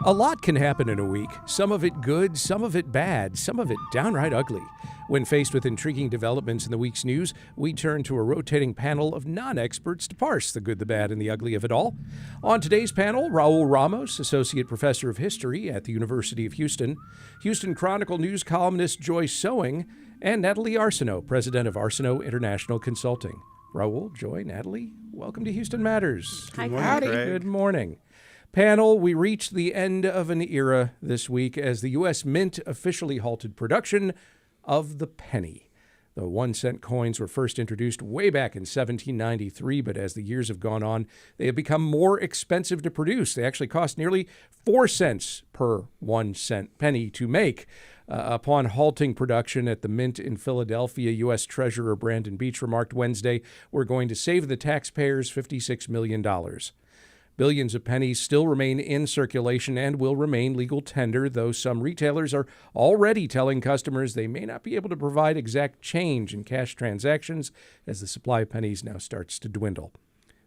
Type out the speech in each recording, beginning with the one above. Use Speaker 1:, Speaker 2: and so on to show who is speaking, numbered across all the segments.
Speaker 1: A lot can happen in a week, some of it good, some of it bad, some of it downright ugly. When faced with intriguing developments in the week's news, we turn to a rotating panel of non-experts to parse the good, the bad, and the ugly of it all. On today's panel, Raúl Ramos, Associate Professor of History at the University of Houston, Houston Chronicle news columnist Joy Sewing, and Natalie Arceneaux, President of Arceneaux International Consulting. Raúl, Joy, Natalie, welcome to Houston Matters.
Speaker 2: Hi, howdy.
Speaker 1: Good morning. Panel, we reached the end of an era this week as the U.S. Mint officially halted production of the penny. The 1 cent coins were first introduced way back in 1793, but as the years have gone on, they have become more expensive to produce. They actually cost nearly 4 cents per 1 cent penny to make. Upon halting production at the Mint in Philadelphia, U.S. Treasurer Brandon Beach remarked Wednesday, "We're going to save the taxpayers $56 million. Billions of pennies still remain in circulation and will remain legal tender, though some retailers are already telling customers they may not be able to provide exact change in cash transactions as the supply of pennies now starts to dwindle.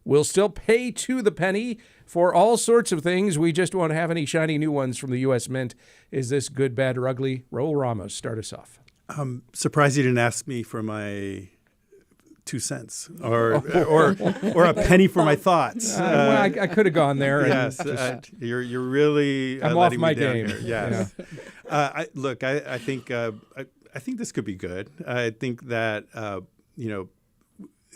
Speaker 1: We'll still pay to the penny for all sorts of things. We just won't have any shiny new ones from the U.S. Mint. Is this good, bad, or ugly?" Raúl Ramos, start us off.
Speaker 3: I'm surprised you didn't ask me for my 2 cents or a penny for my thoughts.
Speaker 1: Well, I could have gone there.
Speaker 3: Yes, you're really
Speaker 1: I'm
Speaker 3: letting
Speaker 1: off my
Speaker 3: me down
Speaker 1: game.
Speaker 3: Here. Yes. I think this could be good. I think that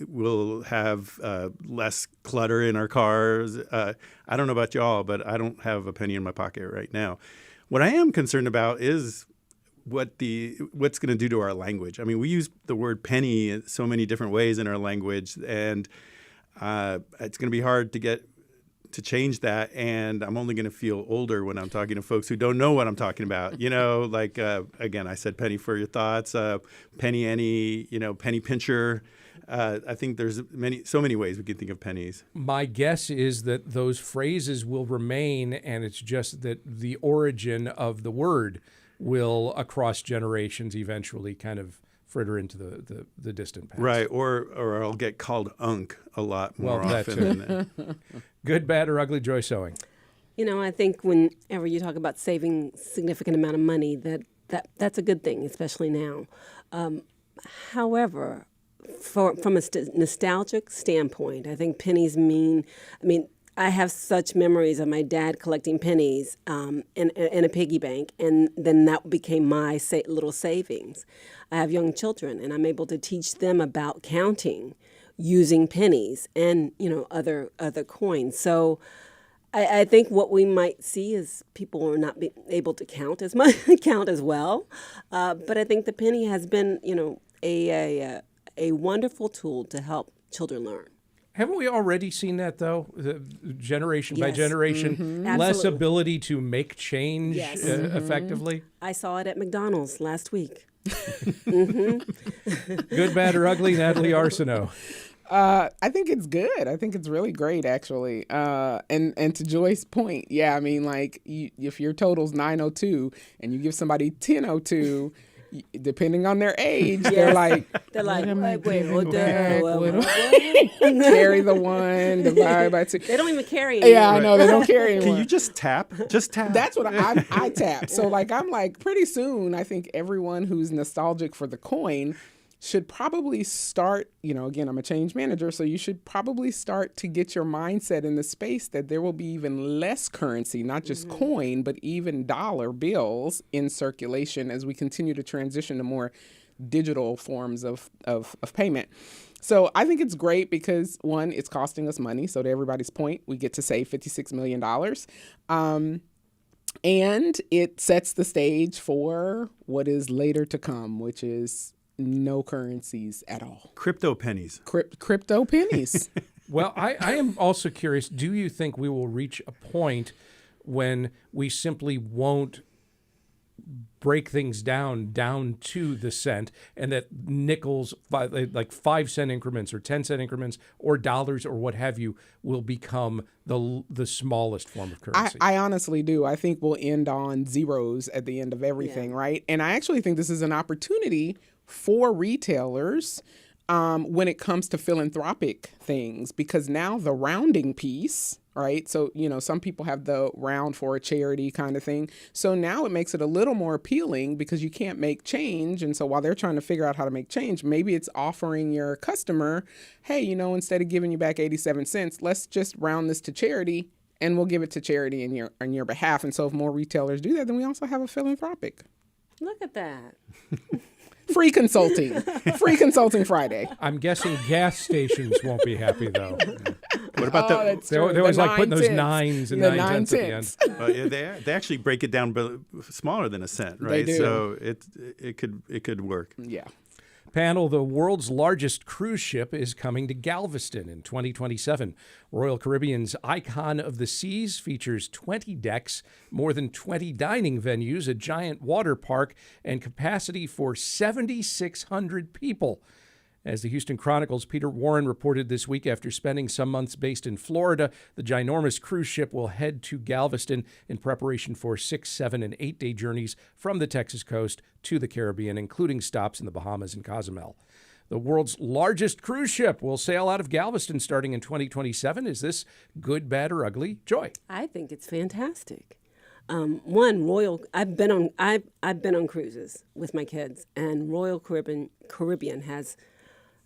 Speaker 3: we'll have less clutter in our cars. I don't know about y'all, but I don't have a penny in my pocket right now. What I am concerned about is what's going to do to our language. I mean, we use the word penny in so many different ways in our language, and it's going to be hard to change that. And I'm only going to feel older when I'm talking to folks who don't know what I'm talking about. Again, I said penny for your thoughts, penny any, penny pincher. I think there's so many ways we can think of pennies.
Speaker 1: My guess is that those phrases will remain, and it's just that the origin of the word will, across generations, eventually kind of fritter into the distant past.
Speaker 3: Right, or I'll get called unk a lot more often.
Speaker 1: Good, bad, or ugly, Joy Sewing?
Speaker 2: I think whenever you talk about saving significant amount of money, that's a good thing, especially now. However, from a nostalgic standpoint, I think pennies I have such memories of my dad collecting pennies in a piggy bank, and then that became my little savings. I have young children, and I'm able to teach them about counting using pennies and other coins. So I think what we might see is people are not able to count as well. But I think the penny has been a wonderful tool to help children learn.
Speaker 1: Haven't we already seen that, though? Generation by
Speaker 2: Yes.
Speaker 1: generation,
Speaker 2: Mm-hmm.
Speaker 1: less
Speaker 2: Absolutely.
Speaker 1: ability to make change
Speaker 2: Yes.
Speaker 1: Effectively?
Speaker 2: I saw it at McDonald's last week.
Speaker 1: Good, bad, or ugly, Natalie Arceneaux?
Speaker 4: I think it's good. I think it's really great, actually. And to Joy's point, yeah, if your total's 902 and you give somebody 1002, depending on their age, they're like, carry the one, divide by two.
Speaker 2: They don't even carry anymore.
Speaker 4: Yeah, I know, they don't carry anymore.
Speaker 3: Can you just tap? Just tap.
Speaker 4: That's what I tap. So I'm pretty soon, I think everyone who's nostalgic for the coin should probably start, again, I'm a change manager, so you should probably start to get your mindset in the space that there will be even less currency, not just coin, but even dollar bills in circulation as we continue to transition to more digital forms of payment. So I think it's great because, one, it's costing us money. So to everybody's point, we get to save $56 million. And it sets the stage for what is later to come, which is no currencies at all.
Speaker 3: Crypto pennies.
Speaker 4: Crypto pennies.
Speaker 1: Well, I am also curious, do you think we will reach a point when we simply won't break things down to the cent, and that nickels, like 5 cent increments or 10 cent increments or dollars or what have you, will become the smallest form of currency?
Speaker 4: I honestly do. I think we'll end on zeros at the end of everything, right? And I actually think this is an opportunity for retailers when it comes to philanthropic things, because now the rounding piece, right? So, some people have the round for a charity kind of thing. So now it makes it a little more appealing because you can't make change. And so while they're trying to figure out how to make change, maybe it's offering your customer, hey, instead of giving you back 87 cents, let's just round this to charity and we'll give it to charity on your behalf. And so if more retailers do that, then we also have a philanthropic.
Speaker 2: Look at that.
Speaker 4: Free consulting. Free consulting Friday.
Speaker 1: I'm guessing gas stations won't be happy, though.
Speaker 3: What about
Speaker 1: They always like putting those nines and
Speaker 4: the
Speaker 1: 9 cents at the end.
Speaker 3: they actually break it down smaller than a cent, right?
Speaker 4: They do.
Speaker 3: So it could work.
Speaker 4: Yeah.
Speaker 1: Panel, the world's largest cruise ship is coming to Galveston in 2027. Royal Caribbean's Icon of the Seas features 20 decks, more than 20 dining venues, a giant water park, and capacity for 7,600 people. As the Houston Chronicle's Peter Warren reported this week, after spending some months based in Florida, the ginormous cruise ship will head to Galveston in preparation for 6, 7, and 8-day journeys from the Texas coast to the Caribbean, including stops in the Bahamas and Cozumel. The world's largest cruise ship will sail out of Galveston starting in 2027. Is this good, bad, or ugly? Joy.
Speaker 2: I think it's fantastic. I've been on cruises with my kids, and Royal Caribbean has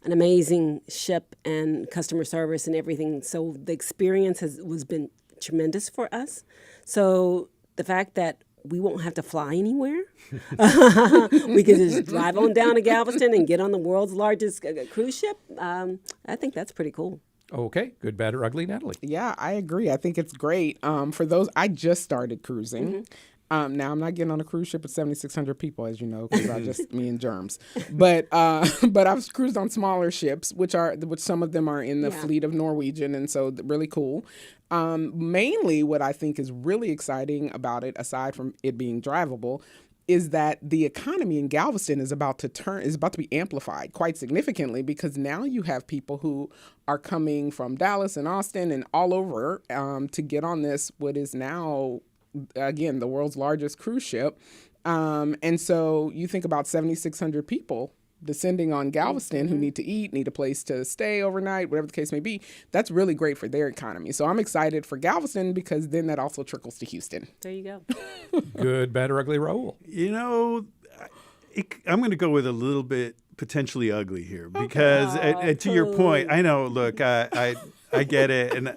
Speaker 2: an amazing ship and customer service and everything. So the experience has been tremendous for us. So the fact that we won't have to fly anywhere, we can just drive on down to Galveston and get on the world's largest cruise ship. I think that's pretty cool.
Speaker 1: Okay, good, bad, or ugly, Natalie?
Speaker 4: Yeah, I agree. I think it's great. For those, I just started cruising.
Speaker 2: Mm-hmm.
Speaker 4: Now I'm not getting on a cruise ship with 7,600 people, as you know, because I just me and germs. But I've cruised on smaller ships, which some of them are in the fleet of Norwegian, and so really cool. Mainly, what I think is really exciting about it, aside from it being drivable, is that the economy in Galveston is about to be amplified quite significantly, because now you have people who are coming from Dallas and Austin and all over to get on this, what is now, again, the world's largest cruise ship. And so you think about 7,600 people descending on Galveston who need to eat, need a place to stay overnight, whatever the case may be. That's really great for their economy. So I'm excited for Galveston, because then that also trickles to Houston.
Speaker 2: There you go.
Speaker 1: Good, bad, or ugly, Raúl?
Speaker 3: I'm going to go with a little bit potentially ugly here, because to your point, I know, look, I get it. And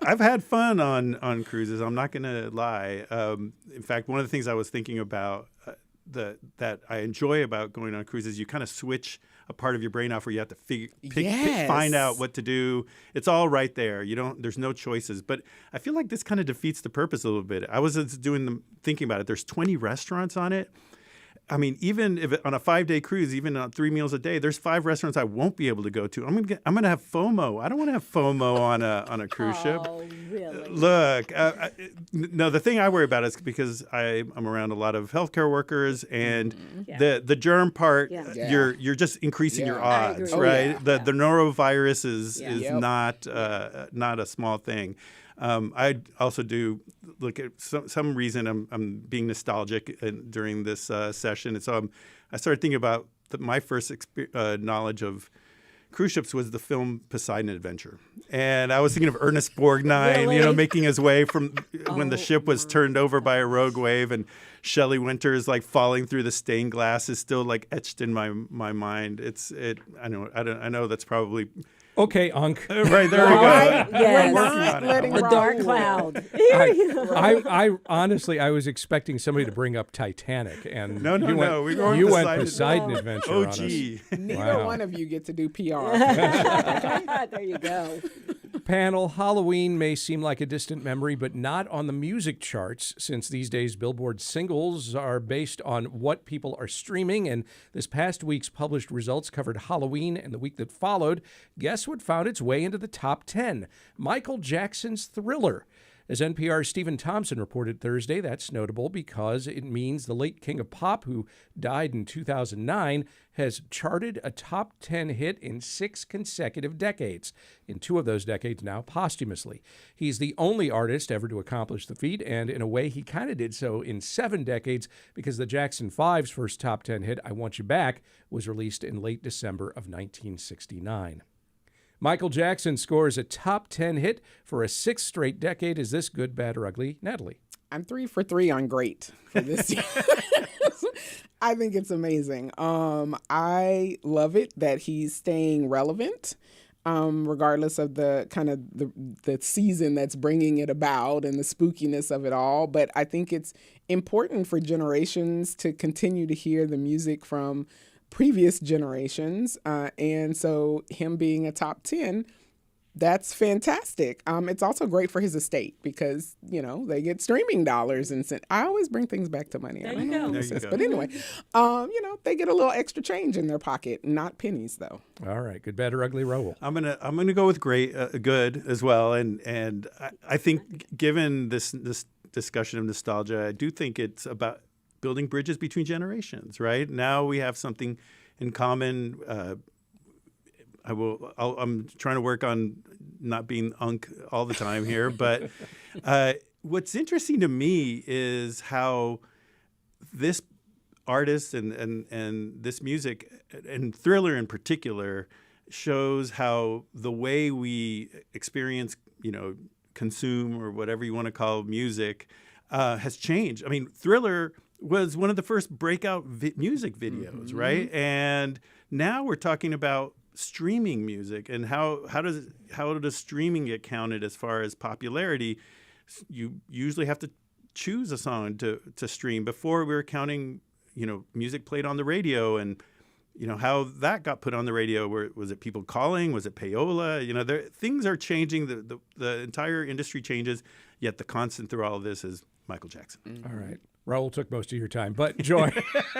Speaker 3: I've had fun on cruises. I'm not going to lie. In fact, one of the things I was thinking about that I enjoy about going on cruises, you kind of switch a part of your brain off where you have to find out what to do. It's all right there. There's no choices. But I feel like this kind of defeats the purpose a little bit. I was thinking about it. There's 20 restaurants on it. I mean, even if on a 5-day cruise, even on 3 meals a day, there's 5 restaurants I won't be able to go to. I'm gonna have FOMO. I don't want to have FOMO on a cruise ship.
Speaker 2: Oh, really?
Speaker 3: Look, no. The thing I worry about is because I'm around a lot of healthcare workers, and the germ part, you're just increasing your odds, right? The norovirus is not a small thing. I also do look at some reason I'm being nostalgic during this session, and so I started thinking about my first knowledge of cruise ships was the film Poseidon Adventure, and I was thinking of Ernest Borgnine,
Speaker 2: Really?
Speaker 3: making his way from when the ship was turned over by a rogue wave, and Shelley Winters falling through the stained glass is still etched in my mind. I know that's probably.
Speaker 1: Okay, Unc.
Speaker 3: Right, there we go.
Speaker 2: Yes.
Speaker 3: We're working on it.
Speaker 2: The dark cloud.
Speaker 1: I honestly, I was expecting somebody to bring up Titanic, and
Speaker 3: No. We're going
Speaker 1: you
Speaker 3: with
Speaker 1: went
Speaker 3: Poseidon.
Speaker 1: Poseidon Adventure
Speaker 3: Oh,
Speaker 1: on us.
Speaker 3: gee.
Speaker 4: Neither one of you get to do PR.
Speaker 2: There you go.
Speaker 1: Panel, Halloween may seem like a distant memory, but not on the music charts, since these days Billboard singles are based on what people are streaming, and this past week's published results covered Halloween and the week that followed. Guess what found its way into the top 10? Michael Jackson's Thriller. As NPR's Stephen Thompson reported Thursday, that's notable because it means the late king of pop, who died in 2009, has charted a top 10 hit in 6 consecutive decades, in 2 of those decades now posthumously. He's the only artist ever to accomplish the feat, and in a way he kind of did so in 7 decades because the Jackson 5's first top 10 hit, I Want You Back, was released in late December of 1969. Michael Jackson scores a top 10 hit for a 6th straight decade. Is this good, bad, or ugly? Natalie?
Speaker 4: I'm 3 for 3 on great for this year. I think it's amazing. I love it that he's staying relevant, regardless of the kind of the season that's bringing it about and the spookiness of it all. But I think it's important for generations to continue to hear the music from previous generations. And so him being a top 10, that's fantastic. It's also great for his estate because, they get streaming dollars. And I always bring things back to money.
Speaker 2: There you go.
Speaker 4: But anyway, they get a little extra change in their pocket, not pennies, though.
Speaker 1: All right. Good, bad, or ugly, Raúl?
Speaker 3: I'm gonna go with great, good as well. And I think given this discussion of nostalgia, I do think it's about building bridges between generations, right? Now we have something in common. I'm trying to work on not being unk all the time here, but what's interesting to me is how this artist and this music, and Thriller in particular, shows how the way we experience, consume or whatever you want to call music, has changed. I mean, Thriller was one of the first breakout music videos, right? And now we're talking about streaming music and how does streaming get counted as far as popularity? You usually have to choose a song to stream. Before we were counting, music played on the radio and how that got put on the radio. Was it people calling? Was it payola? Things are changing. The entire industry changes. Yet the constant through all of this is Michael Jackson.
Speaker 1: All right. Raúl took most of your time, but Joy.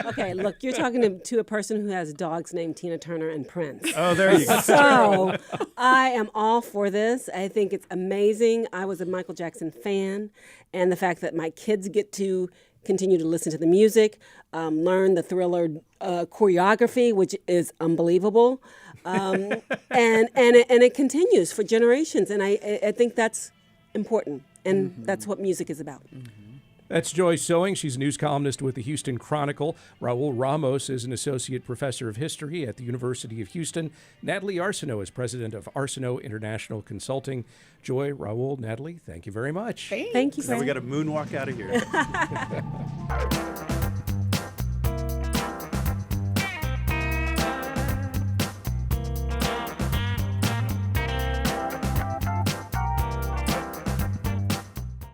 Speaker 2: Okay, look, you're talking to a person who has dogs named Tina Turner and Prince.
Speaker 3: Oh, there you go.
Speaker 2: So I am all for this. I think it's amazing. I was a Michael Jackson fan, and the fact that my kids get to continue to listen to the music, learn the Thriller choreography, which is unbelievable, and it continues for generations, and I think that's important, and that's what music is about.
Speaker 1: That's Joy Sewing. She's a news columnist with the Houston Chronicle. Raúl Ramos is an associate professor of history at the University of Houston. Natalie Arceneaux is president of Arceneaux International Consulting. Joy, Raúl, Natalie, thank you very much.
Speaker 2: Thank you,
Speaker 3: Now we
Speaker 2: Craig.
Speaker 3: got to moonwalk out of here.